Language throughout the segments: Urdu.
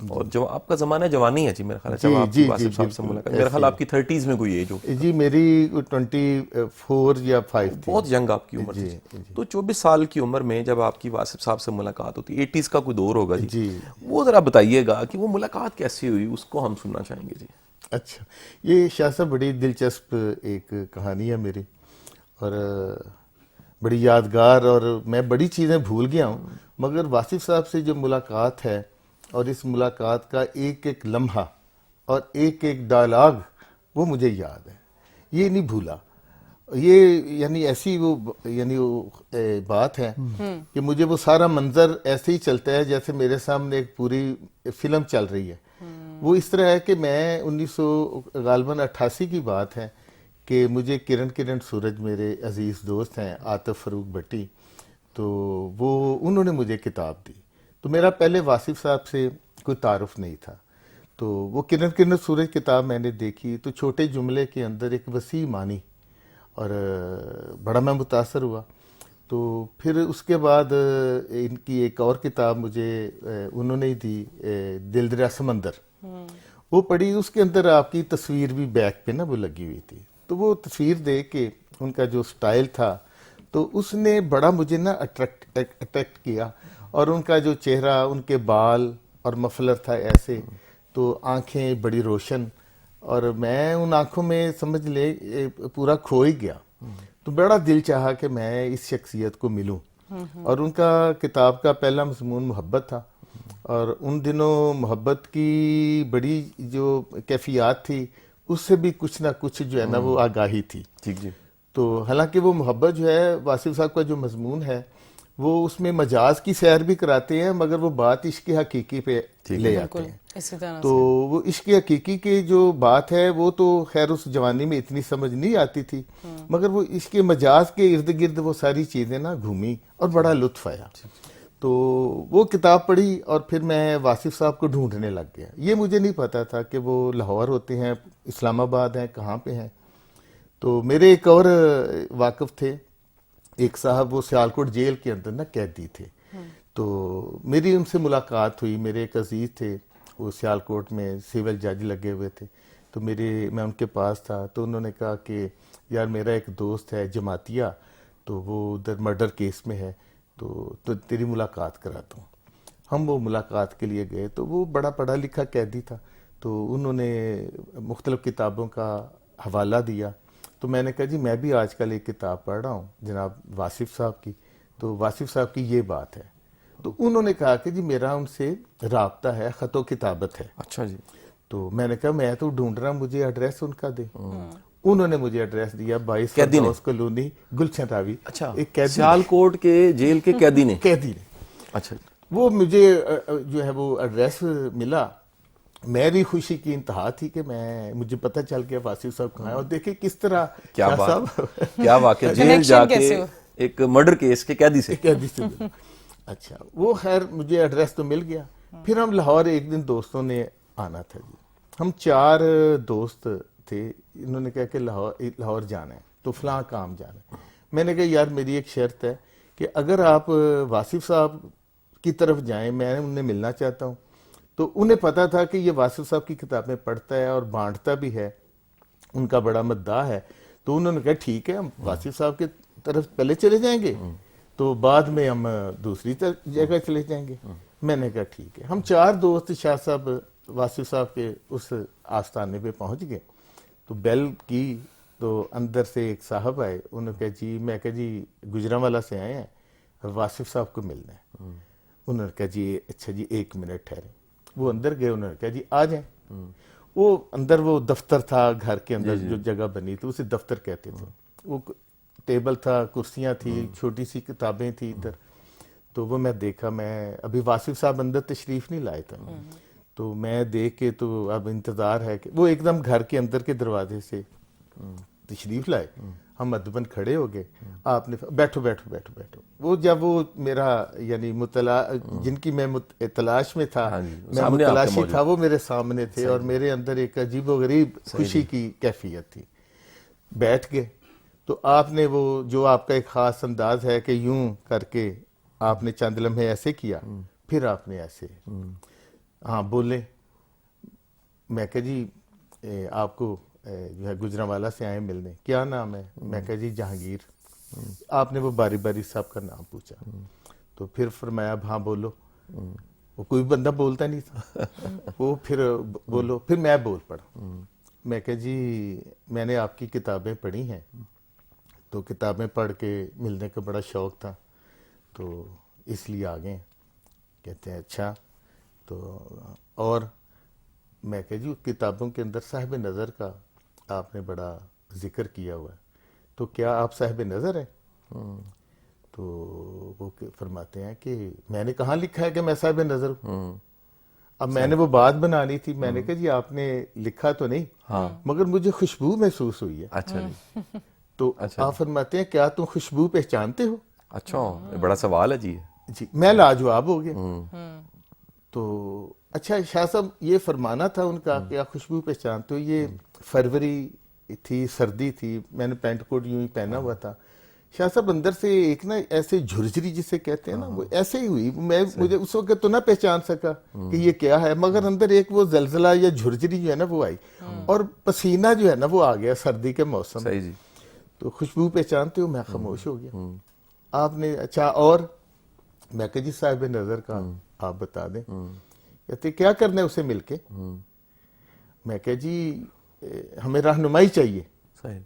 اور جو آپ کا زمانہ جوانی ہے جی میرا خیال ہے جب آپ کی واصف صاحب سے ملاقات، میرا خیال آپ کی 30s میں کوئی ایج ہو، جی میری 24 یا 5 تھی. بہت ینگ آپ کی عمر تھی. تو 24 سال کی عمر میں جب آپ کی واصف صاحب سے ملاقات ہوتی، 80s کا کوئی دور ہوگا جی، وہ ذرا بتائیے گا کہ وہ ملاقات کیسی ہوئی، اس کو ہم سننا چاہیں گے جی. اچھا، یہ شاہ صاحب بڑی دلچسپ ایک کہانی ہے میری، اور بڑی یادگار، اور میں بڑی چیزیں بھول گیا ہوں، مگر واصف صاحب سے جو ملاقات ہے اور اس ملاقات کا ایک ایک لمحہ اور ایک ایک ڈائلاگ وہ مجھے یاد ہے، یہ نہیں بھولا. یہ یعنی ایسی وہ بات ہے کہ مجھے وہ سارا منظر ایسے ہی چلتا ہے جیسے میرے سامنے ایک پوری فلم چل رہی ہے. وہ اس طرح ہے کہ میں 1988 کی بات ہے کہ مجھے کرن سورج میرے عزیز دوست ہیں، عاطف فروخ بھٹی، تو انہوں نے مجھے کتاب دی. تو میرا پہلے واصف صاحب سے کوئی تعارف نہیں تھا. تو وہ کرن سورج کتاب میں نے دیکھی تو چھوٹے جملے کے اندر ایک وسیع معنی، اور بڑا میں متاثر ہوا. تو پھر اس کے بعد ان کی ایک اور کتاب مجھے انہوں نے دی، دل دریا سمندر، وہ پڑھی. اس کے اندر آپ کی تصویر بھی بیک پہ نا وہ لگی ہوئی تھی. تو وہ تصویر دیکھ کے ان کا جو سٹائل تھا تو اس نے بڑا مجھے نا اٹریکٹ کیا، اور ان کا جو چہرہ، ان کے بال اور مفلر تھا ایسے، تو آنکھیں بڑی روشن، اور میں ان آنکھوں میں سمجھ لے پورا کھو ہی گیا. تو بڑا دل چاہا کہ میں اس شخصیت کو ملوں. اور ان کا کتاب کا پہلا مضمون محبت تھا، اور ان دنوں محبت کی بڑی جو کیفیات تھی اس سے بھی کچھ نہ کچھ جو ہے نا وہ آگاہی تھی. ٹھیک جی. تو حالانکہ وہ محبت جو ہے واصف صاحب کا جو مضمون ہے وہ اس میں مجاز کی سیر بھی کراتے ہیں، مگر وہ بات عشق حقیقی پہ لے آتے ہیں. اسی طرح تو وہ عشق حقیقی کی جو بات ہے وہ تو خیر اس جوانی میں اتنی سمجھ نہیں آتی تھی، مگر وہ عشق مجاز کے ارد گرد وہ ساری چیزیں نا گھومی اور بڑا لطف آیا. تو وہ کتاب پڑھی اور پھر میں واصف صاحب کو ڈھونڈنے لگ گیا. یہ مجھے نہیں پتا تھا کہ وہ لاہور ہوتے ہیں، اسلام آباد ہیں، کہاں پہ ہیں. تو میرے ایک اور واقف تھے، ایک صاحب وہ سیالکوٹ جیل کے اندر نا قیدی تھے. تو میری ان سے ملاقات ہوئی. میرے ایک عزیز تھے، وہ سیالکوٹ میں سیول جج لگے ہوئے تھے. تو میں ان کے پاس تھا. تو انہوں نے کہا کہ یار میرا ایک دوست ہے جماعتیہ، تو وہ ادھر مرڈر کیس میں ہے، تو تیری ملاقات کراتا ہوں. ہم وہ ملاقات کے لیے گئے. تو وہ بڑا پڑھا لکھا قیدی تھا. تو انہوں نے مختلف کتابوں کا حوالہ دیا. تو میں نے کہا جی میں بھی آج کل ایک کتاب پڑھ رہا ہوں جناب واصف صاحب کی، تو واصف صاحب کی یہ بات ہے. تو انہوں نے کہا کہ جی میرا ان سے رابطہ ہے، خط و کتابت ہے. اچھا جی. تو میں نے کہا میں تو ڈھونڈ رہا ہوں، مجھے ایڈریس ان کا دے. انہوں نے مجھے ایڈریس دیا 22 فردوس کالونی، گلشن راوی. اچھا، ایک قیدی، سیالکوٹ کے جیل کے قیدی نے. اچھا. وہ مجھے جو ہے وہ ایڈریس ملا. میری خوشی کی انتہا تھی کہ مجھے پتہ چل گیا واصف صاحب کہاں ہیں. اور دیکھیں کس طرح کیا واقعہ، جیل جا کے ایک مرڈر کیس کے قیدی سے. اچھا، وہ خیر مجھے ایڈریس تو مل گیا. پھر ہم لاہور ایک دن دوستوں نے آنا تھا جی. ہم 4 دوست تھے. انہوں نے کہا کہ لاہور جانا ہے، تو فلاں کام جانا ہے. میں نے کہا یار میری ایک شرط ہے کہ اگر آپ واصف صاحب کی طرف جائیں، میں انہیں ملنا چاہتا ہوں. تو انہیں پتا تھا کہ یہ واصف صاحب کی کتابیں پڑھتا ہے اور بانٹتا بھی ہے، ان کا بڑا مداح ہے. تو انہوں نے کہا ٹھیک ہے، ہم واصف صاحب کی طرف پہلے چلے جائیں گے، تو بعد میں ہم دوسری جگہ چلے جائیں گے. میں نے کہا ٹھیک ہے. ہم 4 دوست شاہ صاحب واصف صاحب کے اس آستانے پہ پہنچ گئے. تو بیل کی تو اندر سے ایک صاحب آئے. انہوں نے کہا جی، میں کہا جی گجرانوالہ سے آئے ہیں، واصف صاحب کو ملنا ہے. انہوں نے کہا جی اچھا جی 1 منٹ ٹھہرے. وہ اندر گئے. انہوں نے کہا جی آ جائیں. وہ اندر وہ دفتر تھا، گھر کے اندر جو جگہ بنی تھی اسے دفتر کہتے تھے. وہ ٹیبل تھا، کرسیاں تھی، چھوٹی سی کتابیں تھی ادھر. تو وہ میں دیکھا، میں ابھی واصف صاحب اندر تشریف نہیں لائے تھے. تو میں دیکھ کے تو اب انتظار ہے کہ وہ ایک دم گھر کے اندر کے دروازے سے تشریف لائے. ہم ادبن کھڑے ہو گئے. آپ نے بیٹھو بیٹھو بیٹھو بیٹھو. وہ جب وہ میرا یعنی جن کی میں تلاش میں تھا، میں متلاشی تھا، وہ میرے سامنے تھے اور میرے اندر ایک عجیب و غریب خوشی کی کیفیت تھی. بیٹھ گئے. تو آپ نے وہ جو آپ کا ایک خاص انداز ہے کہ یوں کر کے آپ نے چند لمحے ایسے کیا، پھر آپ نے ایسے. ہاں بولے. میں کہا جی آپ کو جو ہے گجرانوالہ سے آئے ملنے, کیا نام ہے؟ میں کہا جی جہانگیر. آپ نے وہ باری باری سب کا نام پوچھا, تو پھر فرمایا ہاں بولو. وہ کوئی بندہ بولتا نہیں تھا, وہ پھر بولو, پھر میں بول پڑا. میں کہا جی میں نے آپ کی کتابیں پڑھی ہیں, تو کتابیں پڑھ کے ملنے کا بڑا شوق تھا, تو اس لیے آ گئے. کہتے ہیں اچھا, تو اور میں کہا جی کتابوں کے اندر صاحب نظر کا آپ نے بڑا ذکر کیا ہوا ہے, تو کیا آپ صاحب نظر ہیں؟ تو وہ فرماتے ہیں کہ میں نے کہاں لکھا ہے کہ میں صاحب نظر ہوں. اب میں نے وہ بات بنانی تھی, میں نے کہا جی آپ نے لکھا تو نہیں, مگر مجھے خوشبو محسوس ہوئی ہے. اچھا جی. تو آپ فرماتے ہیں کیا تم خوشبو پہچانتے ہو؟ اچھا, یہ بڑا سوال ہے جی. جی میں لاجواب ہو گیا. تو اچھا شاہ صاحب یہ فرمانا تھا ان کا کہ آپ خوشبو پہچانتے ہو. یہ فروری تھی, سردی تھی, میں نے پینٹ کوٹ یوں ہی پہنا ہوا تھا. شاہ صاحب اندر سے ایک نا ایسے جھرجری جسے کہتے ہیں نا, وہ ایسے ہی ہوئی. مجھے اس وقت تو نہ پہچان سکا کہ یہ کیا ہے, مگر اندر ایک وہ زلزلہ یا جھرجری جو ہے نا وہ آئی, اور پسینہ جو ہے نا وہ آ گیا سردی کے موسم. صحیح جی. تو خوشبو پہچانتے ہو؟ میں خاموش ہو گیا. آپ نے اچھا اور؟ میں کہا جی صاحب نظر کا آپ بتا دیں. کہتے کیا کرنا ہے اسے مل کے؟ میں کہا جی ہمیں رہنمائی چاہیے. صحیح.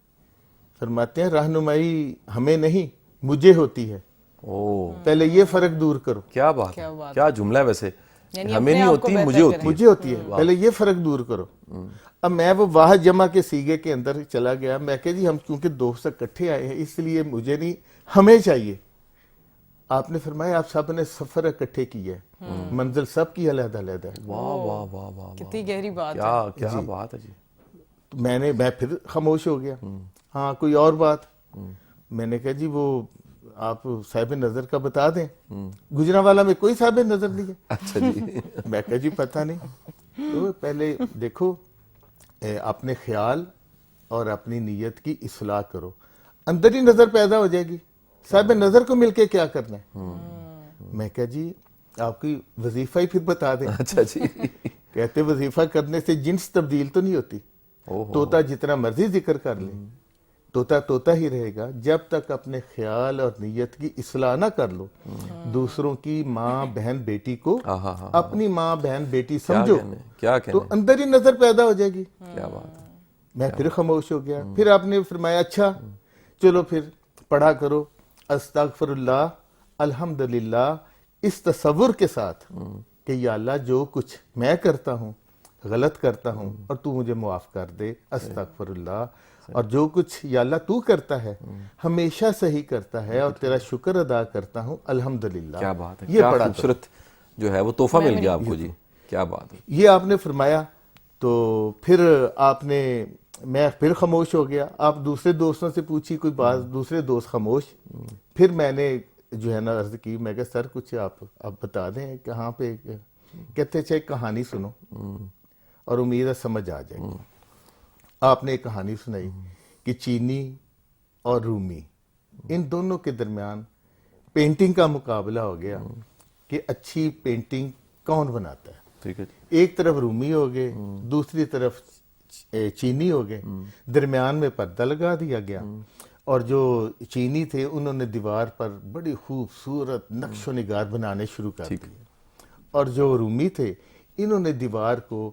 فرماتے ہیں رہنمائی ہمیں نہیں مجھے ہوتی ہے, پہلے یہ فرق دور کرو. کیا بات ہے, کیا جملہ ہے ویسے, ہمیں نہیں ہوتی مجھے ہوتی ہے, پہلے یہ فرق دور کرو. اب میں وہ واحد جمع کے سیغے کے اندر چلا گیا. میں کہا جی ہم کیونکہ دوست اکٹھے آئے ہیں اس لیے مجھے نہیں ہمیں چاہیے. آپ نے فرمایا آپ سب نے سفر اکٹھے کیا ہے, منزل سب کی علیحدہ علیحدہ ہے. واہ واہ واہ واہ, کتنی گہری بات ہے. کیا بات ہے جی. تو میں پھر خاموش ہو گیا. ہاں کوئی اور بات؟ میں نے کہا جی وہ آپ صاحب نظر کا بتا دیں. گجرانوالہ میں کوئی صاحب نظر نہیں ہے. اچھا جی. میں کہا جی پتہ نہیں. تو پہلے دیکھو اپنے خیال اور اپنی نیت کی اصلاح کرو, اندر ہی نظر پیدا ہو جائے گی. صاحب نظر کو مل کے کیا کرنا ہے؟ میں کہا جی آپ کی وظیفہ ہی پھر بتا دیں. اچھا جی. کہتے وظیفہ کرنے سے جنس تبدیل تو نہیں ہوتی. طوطا جتنا مرضی ذکر کر لے, طوطا طوطا ہی رہے گا جب تک اپنے خیال اور نیت کی اصلاح نہ کر لو. دوسروں کی ماں بہن بیٹی کو اپنی ماں بہن بیٹی سمجھو تو اندر ہی نظر پیدا ہو جائے گی. کیا بات ہے. میں پھر خاموش ہو گیا. پھر آپ نے فرمایا اچھا چلو پھر پڑھا کرو استغفر اللہ الحمدللہ, اس تصور کے ساتھ کہ یا اللہ جو کچھ میں کرتا ہوں غلط کرتا ہوں اور تو مجھے معاف کر دے, استغفر اللہ. اور جو کچھ یا اللہ تو کرتا ہے ہمیشہ صحیح کرتا ہے اور تیرا شکر ادا کرتا ہوں الحمدللہ. کیا بات ہے, یہ کیا بڑا خوبصورت جو ہے وہ تحفہ مل گیا آپ کو جی. کیا بات ہے. یہ آپ نے فرمایا. تو پھر آپ نے, میں پھر خاموش ہو گیا. آپ دوسرے دوستوں سے پوچھی کوئی بات, دوسرے دوست خاموش. پھر میں نے جو ہے نا عرض کی, میں کہا سر کچھ آپ بتا دیں کہاں پہ. کہتے چاہے کہانی سنو اور امید ہے سمجھ آ جائے گی. آپ نے ایک کہانی سنائی کہ چینی اور رومی ان دونوں کے درمیان پینٹنگ کا مقابلہ ہو گیا کہ اچھی پینٹنگ کون بناتا ہے. ٹھیک ہے. ایک طرف رومی ہو گئے, دوسری طرف چینی ہو گئے, درمیان میں پردہ لگا دیا گیا, اور جو چینی تھے انہوں نے دیوار پر بڑی خوبصورت نقش و نگار بنانے شروع کر دیے, اور جو رومی تھے انہوں نے دیوار کو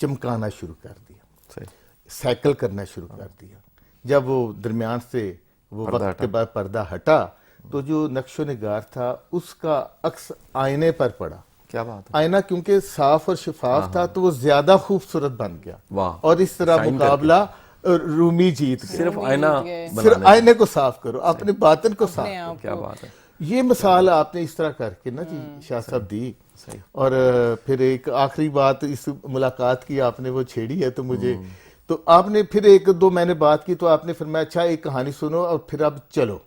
چمکانا شروع کر دیا, سائیکل کرنا شروع کر دیا. جب وہ درمیان سے وہ وقت کے بعد پردہ ہٹا تو جو نقش و نگار تھا اس کا عکس آئینے پر پڑا. کیا بات ہے. آئینہ کیونکہ صاف اور شفاف تھا تو وہ زیادہ خوبصورت بن گیا. اور اس طرح مقابلہ رومی جیت گیا. صرف آئینہ, صرف آئینے کو صاف کرو, اپنے باطن کو صاف کرو. کیا بات ہے. یہ مثال آپ نے اس طرح کر کے نا جی شاہ صاحب دی. اور پھر ایک آخری بات اس ملاقات کی آپ نے وہ چھیڑی ہے تو مجھے, تو آپ نے پھر ایک دو میں نے بات کی تو آپ نے فرمایا اچھا ایک کہانی سنو اور پھر اب چلو.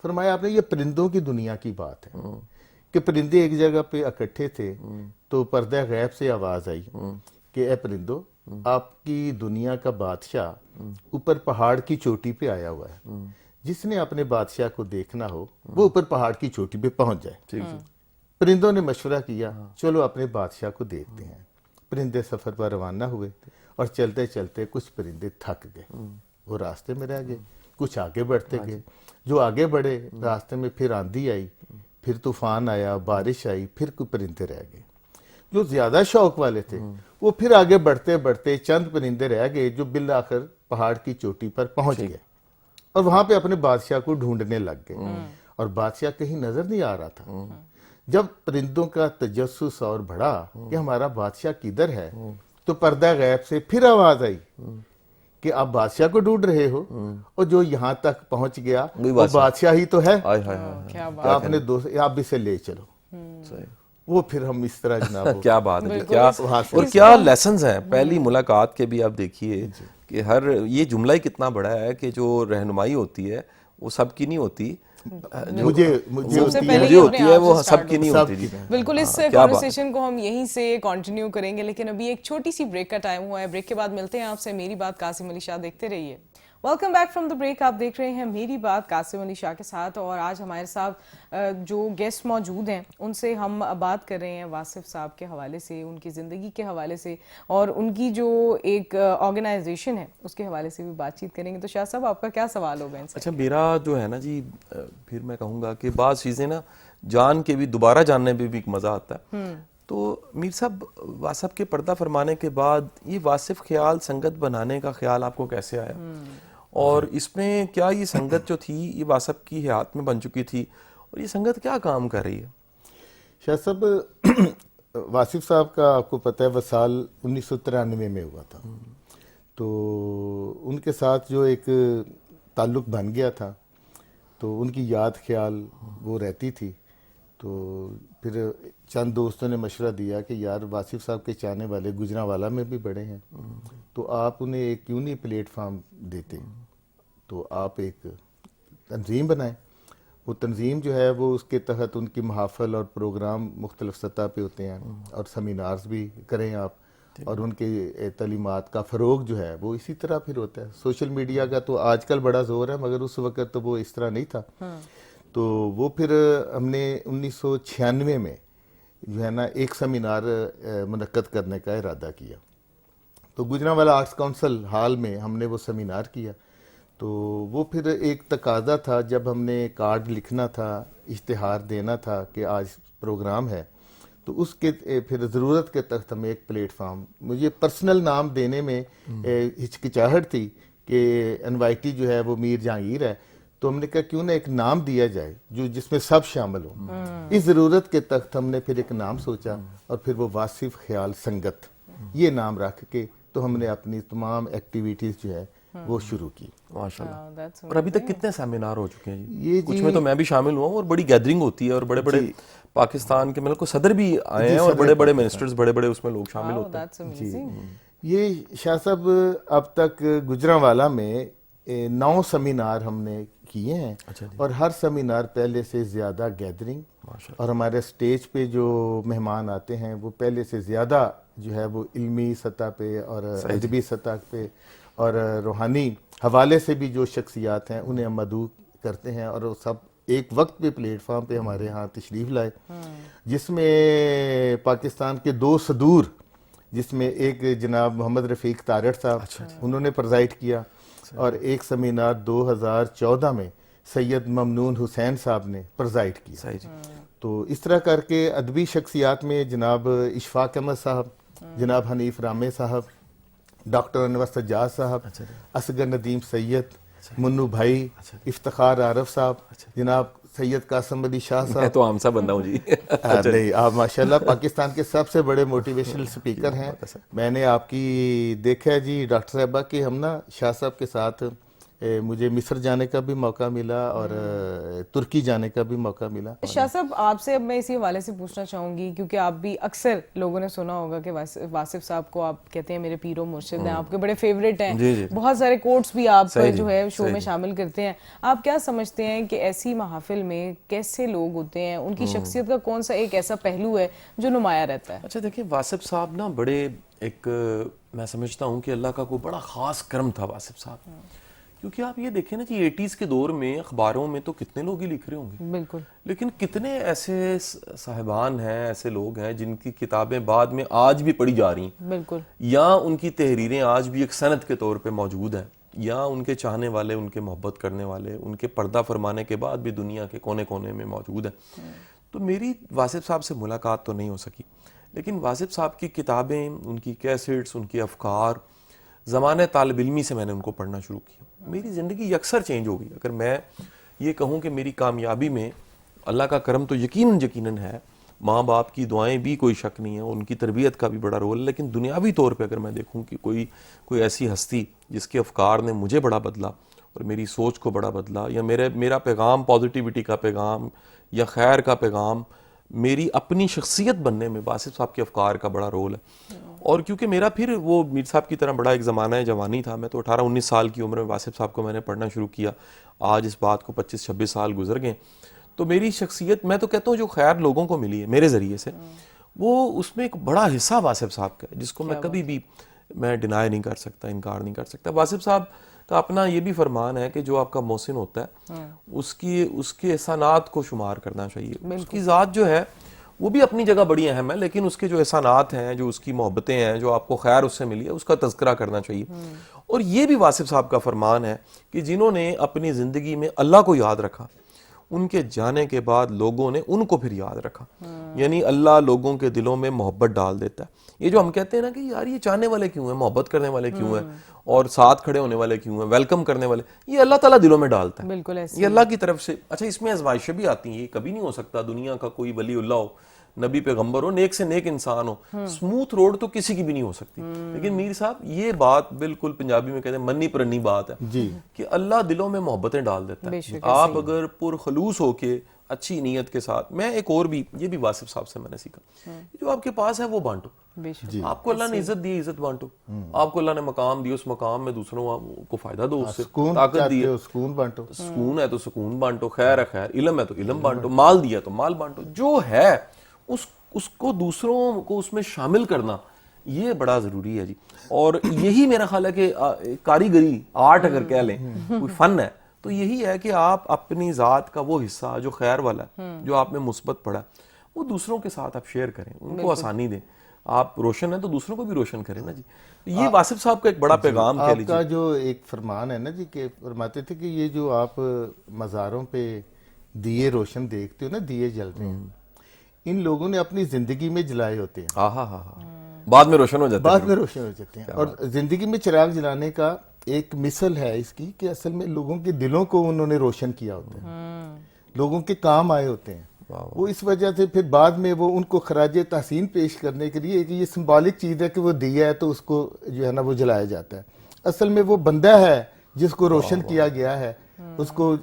فرمایا آپ نے یہ پرندوں کی دنیا کی بات ہے کہ پرندے ایک جگہ پہ اکٹھے تھے تو پردہ غیب سے آواز آئی کہ اے پرندوں, آپ کی دنیا کا بادشاہ اوپر پہاڑ کی چوٹی پہ آیا ہوا ہے, جس نے اپنے بادشاہ کو دیکھنا ہو وہ اوپر پہاڑ کی چوٹی پہ پہنچ جائے. پرندوں نے مشورہ کیا چلو اپنے بادشاہ کو دیکھتے ہیں. پرندے سفر پر روانہ ہوئے اور چلتے چلتے کچھ پرندے تھک گئے, وہ راستے میں رہ گئے. کچھ آگے بڑھتے گئے, جو آگے بڑھے راستے میں پھر آندھی آئی, پھر طوفان آیا, بارش آئی, پھر کوئی پرندے رہ گئے. جو زیادہ شوق والے تھے وہ پھر آگے بڑھتے بڑھتے چند پرندے رہ گئے جو بالآخر پہاڑ کی چوٹی پر پہنچ گئے اور وہاں پہ اپنے بادشاہ کو ڈھونڈنے لگ گئے, اور بادشاہ کہیں نظر نہیں آ رہا تھا. جب پرندوں کا تجسس اور بڑھا کہ ہمارا بادشاہ کدھر ہے, تو پردہ غیب سے پھر آواز آئی کہ آپ بادشاہ کو ڈھونڈ رہے ہو, اور جو یہاں تک پہنچ گیا وہ بادشاہ ہی تو ہے, آپ نے آپ اسے لے چلو. وہ پھر ہم اس طرح جناب کیا بات ہے, کیا اور کیا لیسنز ہیں پہلی ملاقات کے بھی. آپ دیکھیے کہ ہر یہ جملہ ہی کتنا بڑا ہے کہ جو رہنمائی ہوتی ہے وہ سب کی نہیں ہوتی, مجھے ہوتی ہے وہ سب کی نہیں ہوتی. بالکل, اس کنورسیشن کو ہم یہیں سے کنٹینیو کریں گے, لیکن ابھی ایک چھوٹی سی بریک کا ٹائم ہوا ہے. بریک کے بعد ملتے ہیں آپ سے. میری بات قاسم علی شاہ, دیکھتے رہیے. Welcome back from the break. آپ دیکھ رہے ہیں میری بات قاسم علی شاہ کے ساتھ, اور آج ہمارے ساتھ جو گیسٹ موجود ہیں ان سے ہم بات کر رہے ہیں واصف صاحب کے حوالے سے, ان کی زندگی کے حوالے سے, اور ان کی جو ایک آرگنائزیشن ہے اس کے حوالے سے بھی بات چیت کریں گے. تو شاہ صاحب آپ کا کیا سوال ہوگا ان سے؟ اچھا, میرا جو ہے نا جی, پھر میں کہوں گا کہ بعض چیزیں نا جان کے بھی دوبارہ جاننے میں بھی ایک مزہ آتا ہے. تو میر صاحب, واصف کے پردہ فرمانے کے بعد یہ واصف خیال سنگت بنانے کا خیال آپ کو کیسے آیا, اور اس میں کیا یہ سنگت جو تھی یہ واصف کی حیات میں بن چکی تھی, اور یہ سنگت کیا کام کر رہی ہے؟ شاہ صاحب, واصف صاحب کا آپ کو پتہ ہے وصال 1993 میں ہوا تھا, تو ان کے ساتھ جو ایک تعلق بن گیا تھا تو ان کی یاد خیال وہ رہتی تھی. تو پھر چند دوستوں نے مشورہ دیا کہ یار واصف صاحب کے چاہنے والے گجرانوالہ میں بھی بڑے ہیں, تو آپ انہیں ایک کیوں نہیں پلیٹ فارم دیتے, تو آپ ایک تنظیم بنائیں. وہ تنظیم جو ہے وہ اس کے تحت ان کی محافل اور پروگرام مختلف سطح پہ ہوتے ہیں, اور سیمینارز بھی کریں آپ, اور ان کے تعلیمات کا فروغ جو ہے وہ اسی طرح پھر ہوتا ہے. سوشل میڈیا کا تو آج کل بڑا زور ہے, مگر اس وقت تو وہ اس طرح نہیں تھا. تو وہ پھر ہم نے 1996 میں جو ہے نا ایک سیمینار منعقد کرنے کا ارادہ کیا. تو گجرانوالہ آرٹس کونسل ہال میں ہم نے وہ سیمینار کیا. تو وہ پھر ایک تقاضا تھا, جب ہم نے کارڈ لکھنا تھا, اشتہار دینا تھا کہ آج پروگرام ہے, تو اس کے پھر ضرورت کے تحت ہمیں ایک پلیٹ فارم, مجھے پرسنل نام دینے میں ہچکچاہٹ تھی کہ انوائٹی جو ہے وہ میر جہانگیر ہے, تو ہم نے کہا کیوں نہ ایک نام دیا جائے جس میں سب شامل ہوں. اس ضرورت کے تحت ہم نے پھر ایک نام سوچا, اور پھر وہ واصف خیال سنگت یہ نام رکھ کے تو ہم نے اپنی تمام ایکٹیویٹیز جو ہے وہ شروع کی. ماشاءاللہ. اور ابھی تک کتنے سیمینار ہو چکے ہیں جی؟ کچھ میں تو میں بھی شامل ہوا ہوں, اور بڑی گیدرنگ ہوتی ہے, اور بڑے بڑے پاکستان کے ملک کو صدر بھی آئے ہیں, اور بڑے بڑے منسٹرز بڑے بڑے اس میں لوگ شامل ہوتے ہیں. یہ شاہ صاحب اب تک گجرانوالہ میں 9 سیمینار ہم نے کیے ہیں, اور ہر سیمینار پہلے سے زیادہ گیدرنگ, اور ہمارے سٹیج پہ جو مہمان آتے ہیں وہ پہلے سے زیادہ جو ہے وہ علمی سطح پہ اور ادبی سطح پہ اور روحانی حوالے سے بھی جو شخصیات ہیں انہیں ہم مدعو کرتے ہیں, اور وہ سب ایک وقت پہ پلیٹ فارم پہ ہمارے ہاں تشریف لائے, جس میں پاکستان کے 2 صدور, جس میں ایک جناب محمد رفیق تارڑ صاحب انہوں نے پرزائڈ کیا, اور ایک سیمینار 2014 میں سید ممنون حسین صاحب نے پرزائڈ کیا. تو اس طرح کر کے ادبی شخصیات میں جناب اشفاق احمد صاحب, جناب حنیف رامے صاحب, ڈاکٹر انور سجاد صاحب, اصغر ندیم سید, منو بھائی, افتخار عارف صاحب, جناب سید قاسم علی شاہ صاحب. میں تو عام سا بندہ ہوں جی. نہیں, آپ ماشاءاللہ پاکستان کے سب سے بڑے موٹیویشنل سپیکر ہیں. میں نے آپ کی دیکھا ہے جی ڈاکٹر صاحبہ کہ ہم نا شاہ صاحب کے ساتھ مجھے مصر جانے کا بھی موقع ملا اور ترکی جانے کا بھی موقع ملا. شاہ صاحب آپ سے اب میں اسی حوالے سے پوچھنا چاہوں گی, کیونکہ آپ بھی اکثر لوگوں نے سنا ہوگا کہ واصف صاحب کو آپ کہتے ہیں میرے پیر و مرشد ہیں, آپ کے بڑے فیوریٹ ہیں, بہت سارے کوٹس بھی آپ جو ہے شو میں شامل کرتے ہیں. آپ کیا سمجھتے ہیں کہ ایسی محافل میں کیسے لوگ ہوتے ہیں, ان کی شخصیت کا کون سا ایک ایسا پہلو ہے جو نمایاں رہتا ہے؟ اچھا دیکھیں, واصف صاحب نا بڑے ایک میں سمجھتا ہوں کہ اللہ کا کوئی بڑا خاص کرم تھا واصف صاحب, کیونکہ آپ یہ دیکھیں نا جی 80s کے دور میں اخباروں میں تو کتنے لوگ ہی لکھ رہے ہوں گے, بالکل, لیکن کتنے ایسے صاحبان ہیں, ایسے لوگ ہیں جن کی کتابیں بعد میں آج بھی پڑھی جا رہی ہیں, بالکل, یا ان کی تحریریں آج بھی ایک سند کے طور پہ موجود ہیں, یا ان کے چاہنے والے, ان کے محبت کرنے والے, ان کے پردہ فرمانے کے بعد بھی دنیا کے کونے کونے میں موجود ہیں. تو میری واصف صاحب سے ملاقات تو نہیں ہو سکی, لیکن واصف صاحب کی کتابیں, ان کی کیسٹس, ان کے افکار, زمانہ طالب علمی سے میں نے ان کو پڑھنا شروع کیا. میری زندگی اکثر چینج ہو گئی. اگر میں یہ کہوں کہ میری کامیابی میں اللہ کا کرم تو یقیناً ہے, ماں باپ کی دعائیں بھی کوئی شک نہیں ہے, ان کی تربیت کا بھی بڑا رول ہے, لیکن دنیاوی طور پہ اگر میں دیکھوں کہ کوئی ایسی ہستی جس کے افکار نے مجھے بڑا بدلا اور میری سوچ کو بڑا بدلا, یا میرا پیغام پازیٹیوٹی کا پیغام یا خیر کا پیغام میری اپنی شخصیت بننے میں واصف صاحب کے افکار کا بڑا رول ہے. اور کیونکہ میرا پھر وہ میر صاحب کی طرح بڑا ایک زمانہ جوانی تھا, میں تو 18-19 سال کی عمر میں واصف صاحب کو میں نے پڑھنا شروع کیا, آج اس بات کو 25-26 سال گزر گئے. تو میری شخصیت, میں تو کہتا ہوں جو خیر لوگوں کو ملی ہے میرے ذریعے سے, وہ اس میں ایک بڑا حصہ واصف صاحب کا ہے, جس کو میں کبھی بھی میں ڈینائی نہیں کر سکتا, انکار نہیں کر سکتا. واصف صاحب کا اپنا یہ بھی فرمان ہے کہ جو آپ کا محسن ہوتا ہے اس کے احسانات کو شمار کرنا چاہیے. اس کی ذات جو ہے وہ بھی اپنی جگہ بڑی اہم ہے, لیکن اس کے جو احسانات ہیں, جو اس کی محبتیں ہیں, جو آپ کو خیر اس سے ملی ہے, اس کا تذکرہ کرنا چاہیے. اور یہ بھی واصف صاحب کا فرمان ہے کہ جنہوں نے اپنی زندگی میں اللہ کو یاد رکھا, ان کے جانے کے بعد لوگوں نے ان کو پھر یاد رکھا. یعنی اللہ لوگوں کے دلوں میں محبت ڈال دیتا ہے. یہ جو ہم کہتے ہیں نا کہ یار یہ چاہنے والے کیوں ہیں, محبت کرنے والے کیوں ہیں, اور ساتھ کھڑے ہونے والے کیوں ہیں, ویلکم کرنے والے, یہ اللہ تعالیٰ دلوں میں ڈالتا ہے. بالکل ایسے یہ اللہ کی طرف سے. اچھا, اس میں آزمائشیں بھی آتی ہیں, یہ کبھی نہیں ہو سکتا دنیا کا کوئی ولی اللہ ہو, نبی پیغمبر ہو, نیک سے نیک انسان ہو, سموتھ روڈ تو کسی کی بھی نہیں ہو سکتی. لیکن میر صاحب یہ بات بالکل پنجابی میں کہتے ہیں منی پرنی بات ہے جی, کہ اللہ دلوں میں محبتیں ال دیتا ہے. آپ اگر پرخلوص ہو کے اچھی نیت کے ساتھ, میں ایک اور بھی, یہ بھی واصف صاحب سے میں نے سیکھا, جو آپ کے پاس ہے وہ بانٹو. آپ کو اللہ نے عزت دی, عزت بانٹو. آپ کو اللہ نے مقام دی, اس مقام میں دوسروں کو فائدہ دو, اس سے طاقت دی ہے, سکون بانٹو. سکون ہے تو سکون بانٹو, خیر ہے خیر, علم ہے تو علم بانٹو, مال دیا تو مال بانٹو. جو ہے اس کو دوسروں کو اس میں شامل کرنا, یہ بڑا ضروری ہے جی. اور یہی میرا خیال ہے کہ کاریگری, آرٹ اگر کہہ لیں, کوئی فن ہے تو یہی ہے کہ آپ اپنی ذات کا وہ حصہ جو خیر والا ہے, جو آپ میں مثبت پڑا ہے, وہ دوسروں کے ساتھ آپ شیئر کریں, ان کو آسانی دیں. آپ روشن ہیں تو دوسروں کو بھی روشن کریں نا جی. یہ واصف صاحب کا ایک بڑا پیغام کہہ لیجیے. آپ کا جو ایک فرمان ہے نا جی, کہ فرماتے تھے کہ یہ جو آپ مزاروں پہ دیے روشن دیکھتے ہو نا, دیے جلتے ہیں, ان لوگوں نے اپنی زندگی میں جلائے ہوتے ہیں, بعد میں روشن ہو جاتے ہیں, بعد میں روشن ہو جاتے ہیں. اور زندگی میں چراغ جلانے کا ایک مثل ہے اس کی کہ اصل میں لوگوں کے دلوں کو انہوں نے روشن کیا ہوتا ہے, لوگوں کے کام آئے ہوتے ہیں. وہ اس وجہ سے پھر بعد میں وہ ان کو خراج تحسین پیش کرنے کے لیے کہ یہ سمبولک چیز ہے کہ وہ دیا ہے تو اس کو جو ہے نا وہ جلایا جاتا ہے. اصل میں وہ بندہ ہے جس کو روشن کیا گیا ہے, اس کو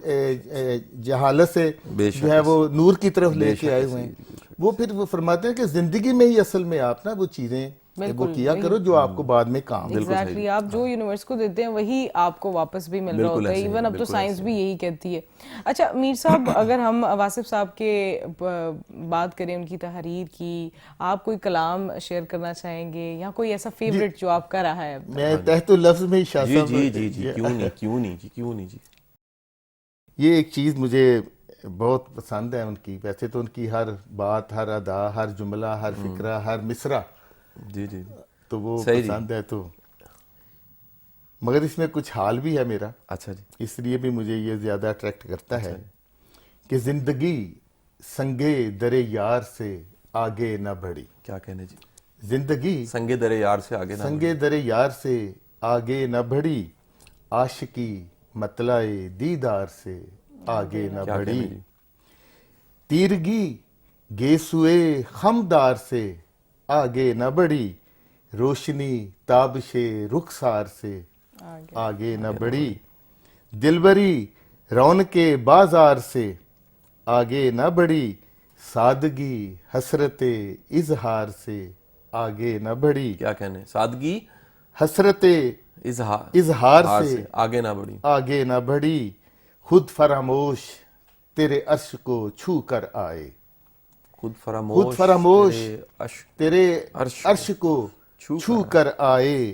جہالت سے جو ہے وہ نور کی طرف لے کے آئے ہوئے ہیں. وہ پھر وہ فرماتے ہیں کہ زندگی میں ہی اصل میں آپ نا وہ چیزیں وہ کیا کرو جو آپ کو بعد میں کام. ایگزیکٹلی, آپ جو یونیورس کو دیتے ہیں وہی آپ کو واپس بھی مل رہا ہوتا ہے. ایون اب تو سائنس بھی یہی کہتی ہے. اچھا میر صاحب, اگر ہم واصف صاحب کے بات کریں, ان کی تحریر کی, آپ کوئی کلام شیئر کرنا چاہیں گے یا کوئی ایسا فیوریٹ جو آپ کا رہا ہے؟ میں تحت لفظ میں شاہ صاحب, جی کیوں نہیں جی. یہ ایک چیز مجھے بہت پسند ہے ان کی. ویسے تو ان کی ہر بات, ہر ادا, ہر جملہ, ہر فقرہ, ہر مصرع جی تو وہ پسند ہے, تو مگر اس میں کچھ حال بھی ہے میرا. اچھا جی. اس لیے بھی مجھے یہ زیادہ اٹریکٹ کرتا ہے کہ زندگی سنگے در یار سے آگے نہ بڑھی. کیا کہنے جی, زندگی سنگے در یار سے آگے سنگے در یار سے آگے نہ بڑھی, عاشقی مطلع دیدار سے آگے نہ بڑھی, تیرگی گیسوئے خمدار سے آگے نہ بڑھی, روشنی تابش رخسار سے آگے نہ بڑھی, دلبری رونق بازار سے آگے نہ بڑھی, سادگی حسرت اظہار سے آگے نہ بڑھی. کیا کہنے, سادگی حسرت اظہار سے آگے نہ بڑھی, خود فراموش تیرے عرش کو چھو کر آئے, خود فراموش تیرے عرش کو چھو کر آئے,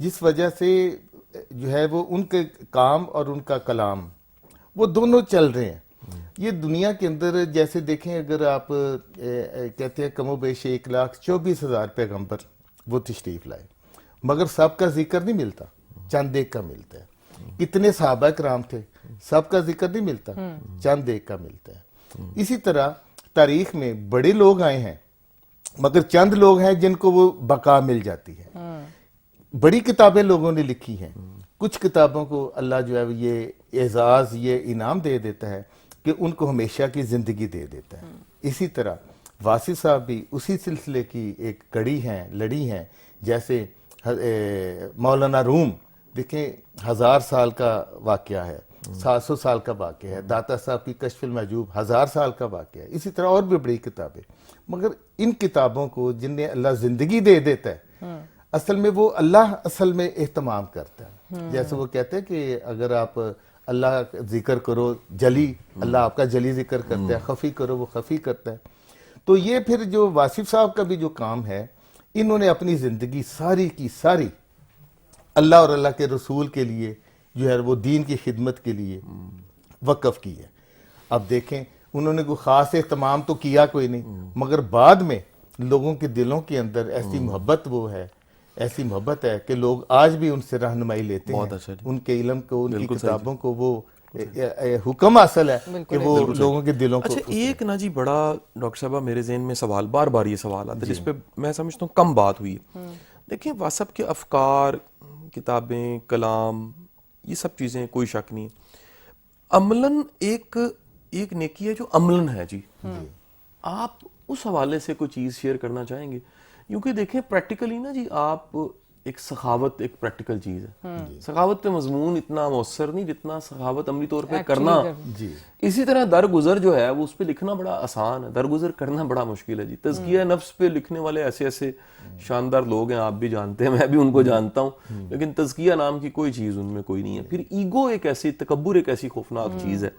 جس وجہ سے جو ہے وہ ان کے کام اور ان کا کلام وہ دونوں چل رہے ہیں. یہ دنیا کے اندر جیسے دیکھیں اگر آپ کہتے ہیں کم و بیش 1,24,000 پیغمبر وہ تشریف لائے, مگر سب کا ذکر نہیں ملتا, چند ایک کا ملتا ہے. کتنے صحابہ کرام تھے, سب کا ذکر نہیں ملتا, چند ایک کا ملتا ہے. اسی طرح تاریخ میں بڑے لوگ آئے ہیں مگر چند لوگ ہیں جن کو وہ بقا مل جاتی ہے. بڑی کتابیں لوگوں نے لکھی ہیں, کچھ کتابوں کو اللہ جو ہے یہ اعزاز یہ انعام دے دیتا ہے کہ ان کو ہمیشہ کی زندگی دے دیتا ہے. اسی طرح واصف صاحب بھی اسی سلسلے کی ایک کڑی ہیں, لڑی ہیں. جیسے مولانا روم دیکھیں 1000 سال کا واقعہ ہے, 700 سال کا واقعہ ہے. داتا صاحب کی کشف المحجوب 1000 سال کا واقعہ ہے. اسی طرح اور بھی بڑی کتابیں. مگر ان کتابوں کو جنہیں اللہ زندگی دے دیتا ہے اصل میں وہ اللہ اصل میں اہتمام کرتا ہے. جیسے وہ کہتے ہیں کہ اگر آپ اللہ ذکر کرو جلی, اللہ آپ کا جلی ذکر کرتا ہے, خفی کرو وہ خفی کرتا ہے. تو یہ پھر جو واصف صاحب کا بھی جو کام ہے, انہوں نے اپنی زندگی ساری کی ساری اللہ اور اللہ کے رسول کے لیے جو ہے وہ دین کی خدمت کے لیے وقف کی ہے. اب دیکھیں انہوں نے کوئی خاص اہتمام تو کیا کوئی نہیں, مگر بعد میں لوگوں کے دلوں کے اندر ایسی محبت وہ ہے, ایسی محبت ہے کہ لوگ آج بھی ان سے رہنمائی لیتے ہیں. ان کے علم کو, ان کی کتابوں کو وہ حکم حاصل ہے کہ وہ لوگوں کے دلوں کو. اچھا ایک نا جی بڑا ڈاکٹر صاحبہ میرے ذہن میں سوال, بار بار یہ سوال آتا ہے جس پہ میں سمجھتا ہوں کم بات ہوئی ہے. دیکھیں واصف کے افکار, کتابیں, کلام, یہ سب چیزیں کوئی شک نہیں. عملاً ایک نیکی ہے جو عملاً ہے جی. آپ اس حوالے سے کوئی چیز شیئر کرنا چاہیں گے؟ کیونکہ دیکھیں پریکٹیکلی نا جی, آپ ایک سخاوت ایک پریکٹیکل چیز ہے. سخاوت پہ مضمون اتنا مؤثر نہیں جتنا سخاوت عملی طور پہ کرنا. اسی طرح درگزر جو ہے وہ اس پہ لکھنا بڑا آسان ہے, درگزر کرنا بڑا مشکل ہے جی. تزکیہ نفس پہ لکھنے والے ایسے ایسے شاندار لوگ ہیں, آپ بھی جانتے ہیں, میں بھی ان کو جانتا ہوں, لیکن تزکیہ نام کی کوئی چیز ان میں کوئی نہیں ہے. پھر ایگو ایک ایسی, تکبر ایک ایسی خوفناک چیز ہے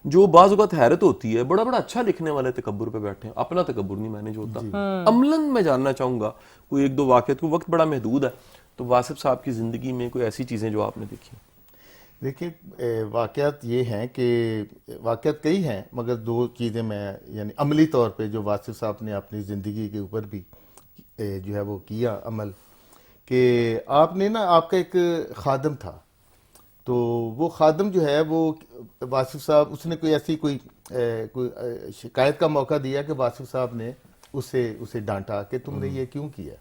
جو بعض اوقات حیرت ہوتی ہے. بڑا اچھا لکھنے والے تکبر پہ بیٹھے ہیں, اپنا تکبر نہیں مینیج ہوتا. عملاً میں جاننا چاہوں گا کوئی ایک دو واقعات, کو وقت بڑا محدود ہے, تو واصف صاحب کی زندگی میں کوئی ایسی چیزیں جو آپ نے دیکھی؟ دیکھیں واقعات یہ ہیں کہ واقعات کئی ہیں, مگر دو چیزیں میں یعنی عملی طور پہ جو واصف صاحب نے اپنی زندگی کے اوپر بھی جو ہے وہ کیا عمل, کہ آپ نے نا, آپ کا ایک خادم تھا, تو وہ خادم جو ہے وہ واصف صاحب, اس نے کوئی ایسی کوئی شکایت کا موقع دیا کہ واصف صاحب نے اسے ڈانٹا کہ تم نے یہ کیوں کیا.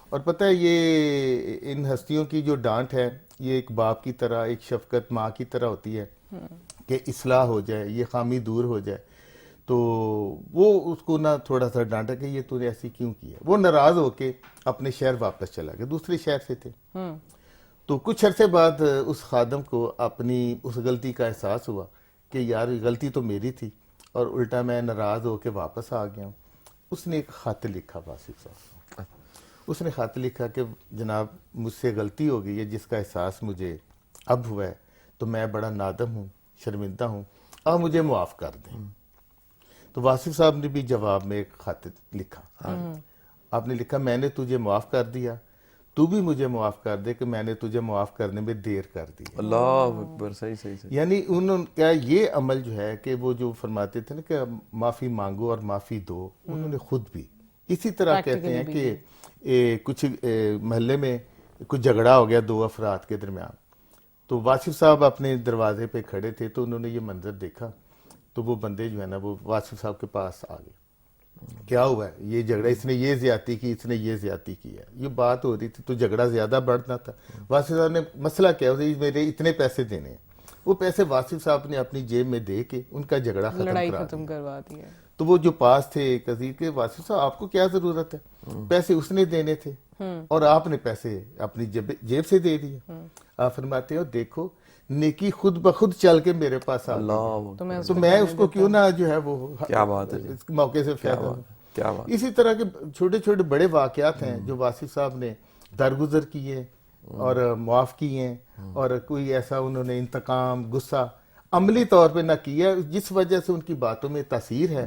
اور پتہ ہے یہ ان ہستیوں کی جو ڈانٹ ہے یہ ایک باپ کی طرح, ایک شفقت ماں کی طرح ہوتی ہے کہ اصلاح ہو جائے, یہ خامی دور ہو جائے. تو وہ اس کو نہ تھوڑا سا ڈانٹا کہ یہ تو نے ایسی کیوں کیا. وہ ناراض ہو کے اپنے شہر واپس چلا گیا, دوسرے شہر سے تھے. تو کچھ عرصے بعد اس خادم کو اپنی اس غلطی کا احساس ہوا کہ یار غلطی تو میری تھی اور الٹا میں ناراض ہو کے واپس آ گیا ہوں. اس نے ایک خط لکھا واصف صاحب, اس نے خط لکھا کہ جناب مجھ سے غلطی ہو گئی ہے جس کا احساس مجھے اب ہوا ہے, تو میں بڑا نادم ہوں, شرمندہ ہوں, آپ مجھے معاف کر دیں. تو واصف صاحب نے بھی جواب میں ایک خط لکھا. آپ نے لکھا میں نے تجھے معاف کر دیا, تو بھی مجھے معاف کر دے کہ میں نے تجھے معاف کرنے میں دیر کر دی. اللہ اکبر, صحیح. یعنی انہوں کیا یہ عمل جو ہے کہ وہ جو فرماتے تھے نا کہ معافی مانگو اور معافی دو, انہوں نے خود بھی اسی طرح کہتے ہیں کہ کچھ محلے میں کچھ جھگڑا ہو گیا دو افراد کے درمیان, تو واصف صاحب اپنے دروازے پہ کھڑے تھے, تو انہوں نے یہ منظر دیکھا, تو وہ بندے جو ہے نا وہ واصف صاحب کے پاس آ گئے. کیا ہوا ہے, یہ جھگڑا, اس نے یہ زیادتی کی, اس نے یہ زیادتی کی ہے, یہ بات ہو رہی تھی, تو جھگڑا زیادہ بڑھنا تھا. واصف صاحب نے مسئلہ کیا, میرے اتنے پیسے دینے ہیں. وہ پیسے واصف صاحب نے اپنی جیب میں دے کے ان کا جھگڑا ختم کروا دیا. تو وہ جو پاس تھے قضیے کے, واصف صاحب آپ کو کیا ضرورت ہے, پیسے اس نے دینے تھے اور آپ نے پیسے اپنی جیب سے دے دیے. آپ فرماتے ہو دیکھو نیکی خود بخود چل کے میرے پاس آ گئی, تو میں اس کو کیوں نہ جو ہے وہ اس موقع سے فائدہ ہوں. اسی طرح کے چھوٹے چھوٹے بڑے واقعات ہیں جو واصف صاحب نے درگزر کیے اور معاف کیے ہیں, اور کوئی ایسا انہوں نے انتقام غصہ عملی طور پہ نہ کیا, جس وجہ سے ان کی باتوں میں تاثیر ہے.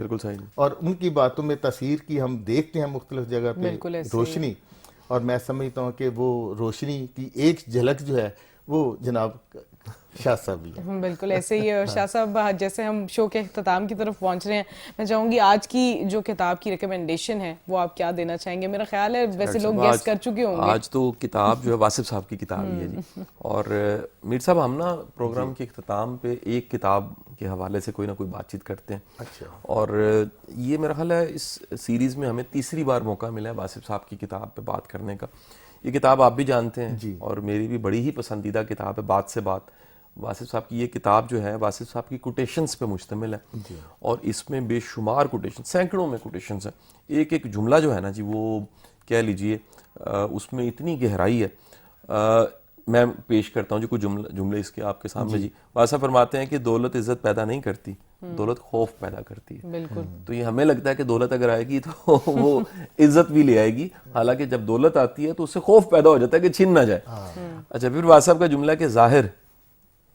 اور ان کی باتوں میں تاثیر کی ہم دیکھتے ہیں مختلف جگہ پہ روشنی, اور میں سمجھتا ہوں کہ وہ روشنی کی ایک جھلک جو ہے وہ جناب شاہ صاحب بھی ہے. بالکل ایسے ہی ہے. اور شاہ صاحب جیسے ہم شو کے اختتام کی طرف پہنچ رہے ہیں, میں چاہوں گی آج کی جو کتاب کی ریکمنڈیشن ہے وہ آپ کیا دینا چاہیں گے؟ میرا خیال ہے ویسے لوگ گیس کر چکے ہوں گے. آج تو کتاب جو ہے واصف صاحب کی کتاب ہی ہے جی. اور میر صاحب ہم نا پروگرام کے اختتام پہ ایک کتاب کے حوالے سے کوئی نہ کوئی بات چیت کرتے ہیں. اچھا. اور یہ میرا خیال ہے اس سیریز میں ہمیں تیسری بار موقع ملا ہے واصف صاحب کی کتاب پہ بات کرنے کا. یہ کتاب آپ بھی جانتے ہیں اور میری بھی بڑی ہی پسندیدہ کتاب ہے بات سے بات. واصف صاحب کی یہ کتاب جو ہے واصف صاحب کی کوٹیشنز پہ مشتمل ہے اور اس میں بے شمار کوٹیشن, سینکڑوں میں کوٹیشنز ہیں. ایک ایک جملہ جو ہے نا جی وہ کہہ لیجئے اس میں اتنی گہرائی ہے. میں پیش کرتا ہوں جی کچھ جملے اس کے آپ کے سامنے. جی واصف فرماتے ہیں کہ دولت عزت پیدا نہیں کرتی, دولت خوف پیدا کرتی ہے. بالکل. تو یہ ہمیں لگتا ہے کہ دولت اگر آئے گی تو وہ عزت بھی لے آئے گی, حالانکہ جب دولت آتی ہے تو اس سے خوف پیدا ہو جاتا ہے کہ چھن نہ جائے. اچھا, پھر واصف کا جملہ ہے کہ ظاہر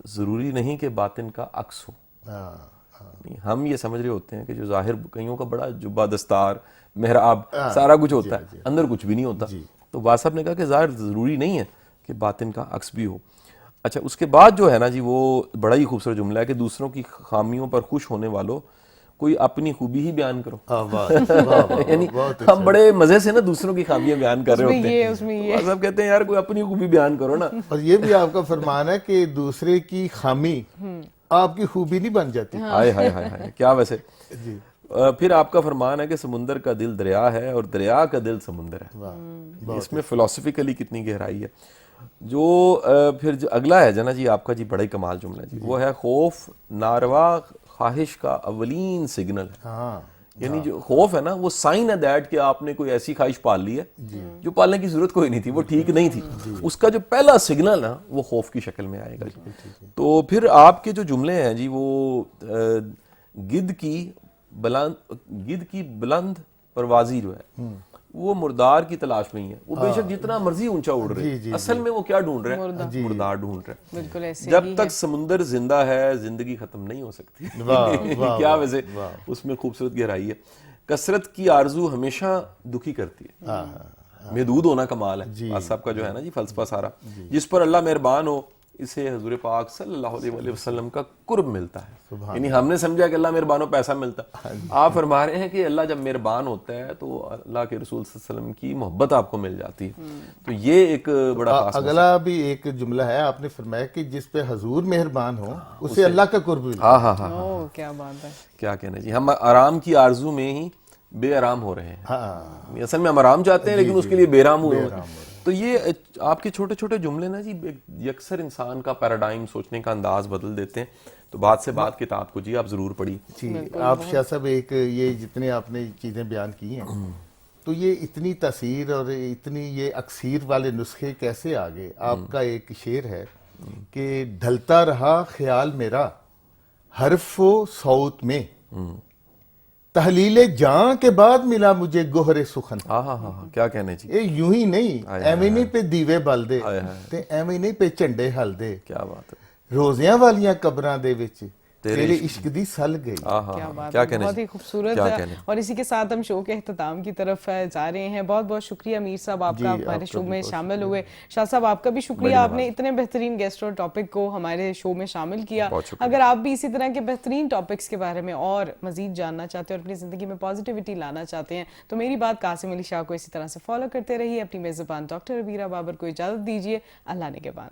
ضروری نہیں کہ باطن کا عکس ہو. ہم یہ سمجھ رہے ہوتے ہیں کہ جو ظاہر کئیوں کا بڑا جبہ دستار محراب سارا کچھ ہوتا ہے, اندر کچھ بھی نہیں ہوتا. تو واصف نے کہا کہ ظاہر ضروری نہیں ہے کہ باطن کا عکس بھی ہو. اچھا, اس کے بعد جو ہے نا جی وہ بڑا ہی خوبصورت جملہ ہے کہ دوسروں کی خامیوں پر خوش ہونے والوں کوئی اپنی خوبی ہی بیان کرو. یعنی ہم بڑے مزے سے نا دوسروں کی خامیاں بیان کر رہے ہوتے ہیں, اس میں یہ واصف کہتے ہیں یار کوئی اپنی خوبی بیان کرو نا. اور یہ بھی آپ کا فرمان ہے کہ دوسرے کی خامی آپ کی خوبی نہیں بن جاتی. ہائے ہائے ہائے کیا ویسے. پھر آپ کا فرمان ہے کہ سمندر کا دل دریا ہے اور دریا کا دل سمندر ہے. اس میں فلسفیکلی کتنی گہرائی ہے. جو پھر جو اگلا ہے جنا جی آپ کا جی بڑا ہی کمال جملہ ہے جی, وہ ہے خوف ناروا خواہش کا اولین سگنل ہے. یعنی جو خوف ہے نا وہ سائن ہے دیٹ کہ آپ نے کوئی ایسی خواہش پال لی ہے جو پالنے کی ضرورت کوئی نہیں تھی, وہ ٹھیک نہیں تھی. اس کا جو پہلا سگنل نا وہ خوف کی شکل میں آئے گا. تو پھر آپ کے جو جملے ہیں جی وہ گدھ کی بلند پروازی جو ہے وہ مردار کی تلاش میں ہی ہے. وہ بے شک جتنا مرضی اونچا اڑ رہے ہیں, اصل میں وہ کیا ڈھونڈ رہے ہیں؟ مردار ڈھونڈ رہے ہیں. جب تک سمندر زندہ ہے زندگی ختم نہیں ہو سکتی. کیا ویسے اس میں خوبصورت گہرائی ہے. کثرت کی آرزو ہمیشہ دکھی کرتی ہے, محدود ہونا کمال ہے. صاحب کا جو ہے نا جی فلسفہ سارا, جس پر اللہ مہربان ہو اسے حضور پاک صلی اللہ علیہ وسلم کا قرب ملتا ہے. یعنی ہم نے سمجھا کہ اللہ مہربان ہو پیسہ ملتا, آپ فرما رہے ہیں کہ اللہ جب مہربان ہوتا ہے تو اللہ کے رسول صلی اللہ علیہ وسلم کی محبت آپ کو مل جاتی ہے. تو یہ ایک بڑا خاص. اگلا بھی ایک جملہ ہے, آپ نے فرمایا کہ جس پہ حضور مہربان ہو اسے اللہ کا قرب ملتا ہے. ہاں کیا بات ہے, کیا کہنا جی. ہم آرام کی آرزو میں ہی بے آرام ہو رہے ہیں. اصل میں ہم آرام چاہتے ہیں لیکن اس کے لیے بے آرام ہوئے ہیں. تو یہ آپ کے چھوٹے چھوٹے جملے نا جی یکسر انسان کا پیراڈائم سوچنے کا انداز بدل دیتے ہیں. تو بات سے بات کتاب کو جی آپ ضرور پڑھی. جی آپ شاہ صاحب ایک یہ جتنے آپ نے چیزیں بیان کی ہیں تو یہ اتنی تاثیر اور اتنی یہ اکثیر والے نسخے کیسے آگے. آپ کا ایک شعر ہے کہ ڈھلتا رہا خیال میرا حرف و صوت میں, تحلیل جاں کے بعد ملا مجھے گوہر سخن. کیا کہنے جی. یوں ہی نہیں ایویں نہیں پہ دیوے بل دے تے ایویں نہیں پہ جھنڈے ہل دے. کیا بات ہے. روزیاں والیاں قبراں دے وچ تیرے عشق دی سل گئی. کیا بات ہے, بہت ہی خوبصورت. اور اسی کے ساتھ ہم شو کے اختتام کی طرف جا رہے ہیں. بہت بہت شکریہ میر صاحب آپ کا ہمارے شو میں شامل ہوئے. شاہ صاحب آپ کا بھی شکریہ, آپ نے اتنے بہترین گیسٹ اور ٹاپک کو ہمارے شو میں شامل کیا. اگر آپ بھی اسی طرح کے بہترین ٹاپکس کے بارے میں اور مزید جاننا چاہتے ہیں اور اپنی زندگی میں پازیٹیوٹی لانا چاہتے ہیں تو میری بات قاسم علی شاہ کو اسی طرح سے فالو کرتے رہیے. اپنی میزبان ڈاکٹر ربیرہ بابر کو اجازت دیجیے. اللہ نگہبان.